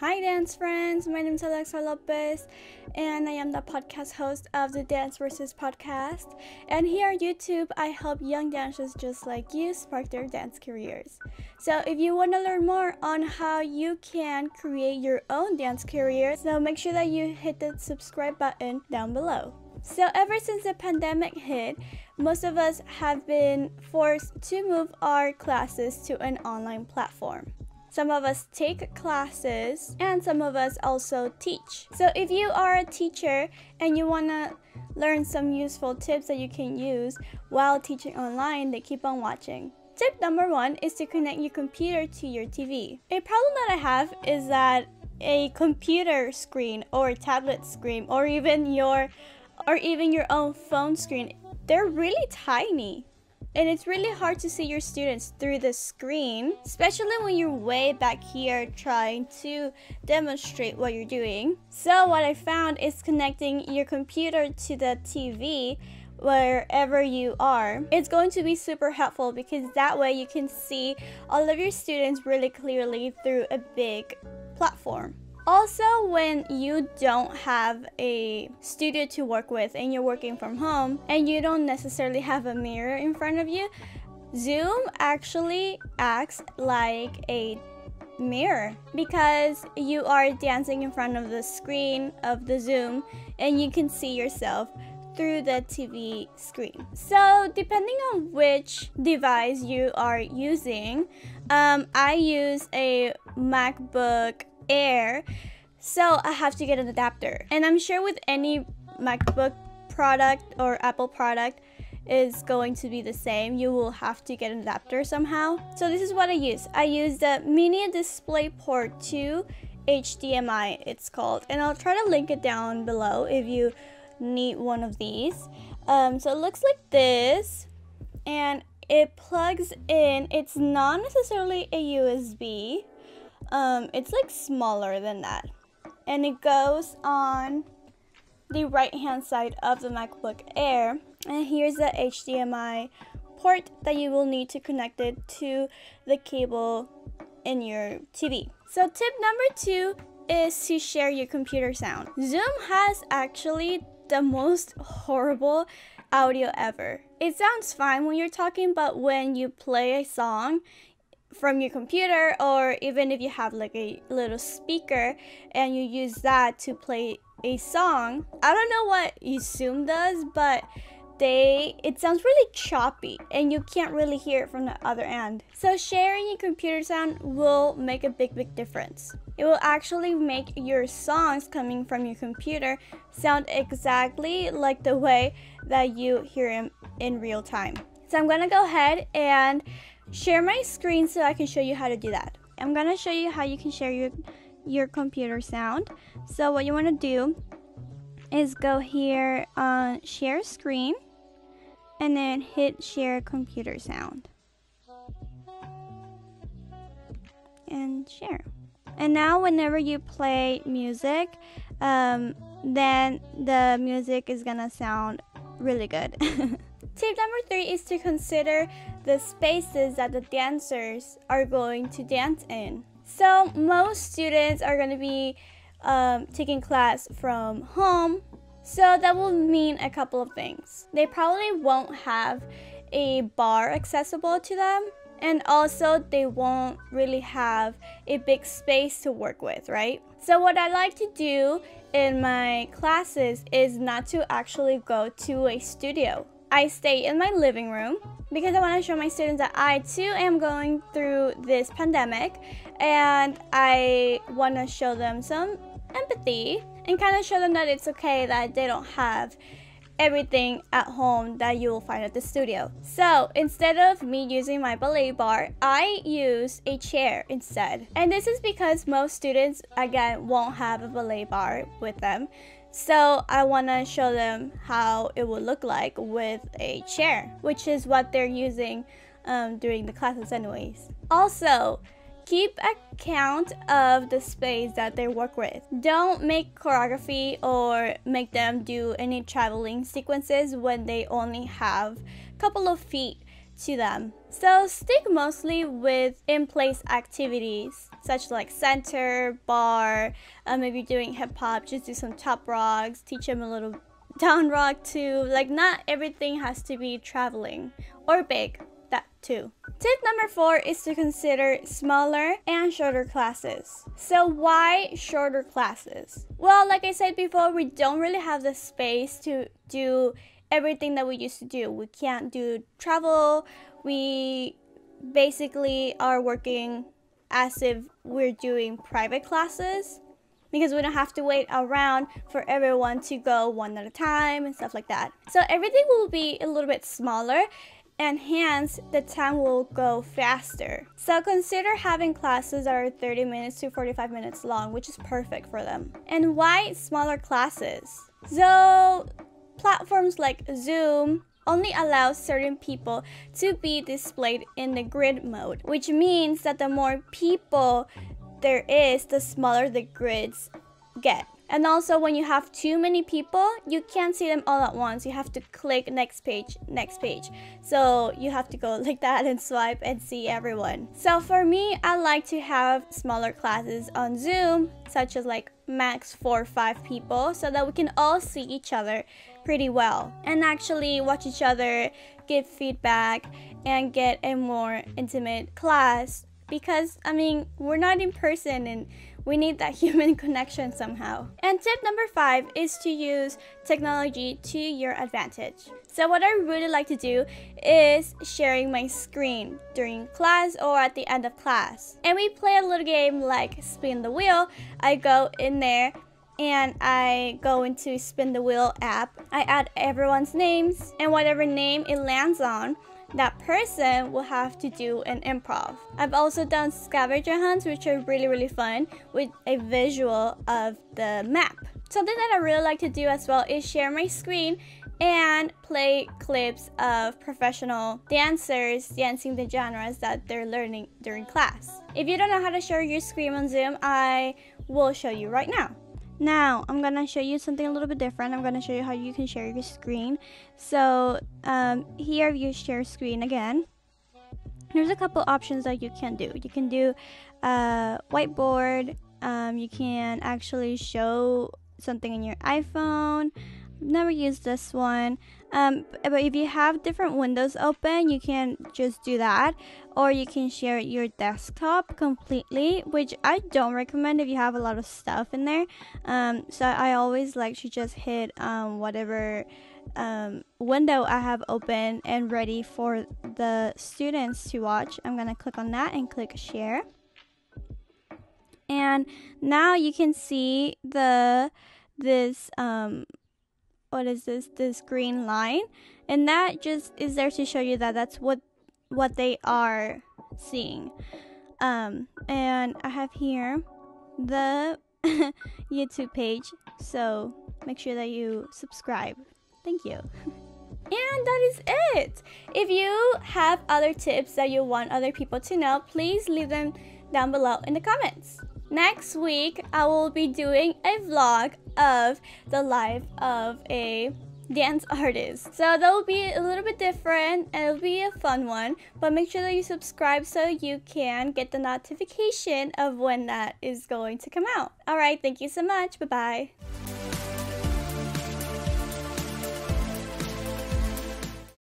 Hi dance friends, my name is Alexa Lopez and I am the podcast host of the Dance Versus podcast, and here on YouTube I help young dancers just like you spark their dance careers. So if you want to learn more on how you can create your own dance career, so make sure that you hit the subscribe button down below. So ever since the pandemic hit, most of us have been forced to move our classes to an online platform. Some of us take classes and some of us also teach. So if you are a teacher and you want to learn some useful tips that you can use while teaching online, then keep on watching. Tip number 1 is to connect your computer to your TV. A problem that I have is that a computer screen or tablet screen or even your own phone screen, they're really tiny. And it's really hard to see your students through the screen, especially when you're way back here trying to demonstrate what you're doing. So what I found is connecting your computer to the TV wherever you are. It's going to be super helpful because that way you can see all of your students really clearly through a big platform. Also, when you don't have a studio to work with and you're working from home and you don't necessarily have a mirror in front of you, Zoom actually acts like a mirror because you are dancing in front of the screen of the Zoom and you can see yourself through the TV screen. So depending on which device you are using, I use a MacBook Air, so I have to get an adapter, and I'm sure with any MacBook product or Apple product is going to be the same. You will have to get an adapter somehow. So this is what I use. I use the Mini DisplayPort 2 HDMI, it's called, and I'll try to link it down below if you need one of these. So it looks like this, and it plugs in. It's not necessarily a USB. It's like smaller than that, and it goes on the right hand side of the MacBook Air, and here's the HDMI port that you will need to connect it to the cable in your TV. So tip number 2 is to share your computer sound. Zoom has actually the most horrible audio ever. It sounds fine when you're talking, but when you play a song from your computer, or even if you have like a little speaker and you use that to play a song, I don't know what Zoom does, but it sounds really choppy and you can't really hear it from the other end. So sharing your computer sound will make a big difference. It will actually make your songs coming from your computer sound exactly like the way that you hear them in real time. So I'm gonna go ahead and share my screen so I can show you how to do that. I'm gonna show you how you can share your computer sound. So what you want to do is go here on share screen and then hit share computer sound and share. And now whenever you play music, then the music is gonna sound really good. Tip number 3 is to consider the spaces that the dancers are going to dance in. So most students are going to be taking class from home, so that will mean a couple of things. They probably won't have a bar accessible to them, and also they won't really have a big space to work with, right? So what I like to do in my classes is not to actually go to a studio. I stay in my living room because I want to show my students that I too am going through this pandemic, and I want to show them some empathy and kind of show them that it's okay that they don't have everything at home that you will find at the studio. So instead of me using my ballet bar, I use a chair instead. And this is because most students, again, won't have a ballet bar with them. So I want to show them how it would look like with a chair, which is what they're using during the classes anyways. Also, keep account of the space that they work with. Don't make choreography or make them do any traveling sequences when they only have a couple of feet to them. So stick mostly with in-place activities, such like center, bar, maybe doing hip-hop, just do some top rocks, teach them a little down rock too. Like not everything has to be traveling or big, that too. Tip number 4 is to consider smaller and shorter classes. So why shorter classes? Well, like I said before, we don't really have the space to do everything that we used to do. We can't do travel. We basically are working as if we're doing private classes because we don't have to wait around for everyone to go one at a time and stuff like that. So everything will be a little bit smaller, and hence the time will go faster. So consider having classes that are 30 minutes to 45 minutes long, which is perfect for them. And why smaller classes? So platforms like Zoom only allow certain people to be displayed in the grid mode, which means that the more people there is, the smaller the grids get. And also when you have too many people, you can't see them all at once. You have to click next page, next page. So you have to go like that and swipe and see everyone. So for me, I like to have smaller classes on Zoom, such as like max 4 or 5 people, so that we can all see each other pretty well and actually watch each other, give feedback, and get a more intimate class. Because, I mean, we're not in person and we need that human connection somehow. And tip number 5 is to use technology to your advantage. So what I really like to do is sharing my screen during class or at the end of class. And we play a little game like spin the wheel. I go in there and I go into spin the wheel app. I add everyone's names, and whatever name it lands on, that person will have to do an improv. I've also done scavenger hunts, which are really fun, with a visual of the map. Something that I really like to do as well is share my screen and play clips of professional dancers dancing the genres that they're learning during class. If you don't know how to share your screen on Zoom, I will show you right now. Now, I'm going to show you something a little bit different. I'm going to show you how you can share your screen. So, here you share screen again. There's a couple options that you can do. You can do whiteboard. You can actually show something in your iPhone. I've never used this one. But if you have different windows open, you can just do that. Or you can share your desktop completely, which I don't recommend if you have a lot of stuff in there. So I always like to just hit whatever window I have open and ready for the students to watch. I'm going to click on that and click share. And now you can see this green line, and that just is there to show you that that's what they are seeing. And I have here the YouTube page, so make sure that you subscribe. Thank you. And that is it. If you have other tips that you want other people to know, please leave them down below in the comments. Next week, I will be doing a vlog of the life of a dance artist. So that will be a little bit different and it'll be a fun one. But make sure that you subscribe so you can get the notification of when that is going to come out. Alright, thank you so much. Bye-bye.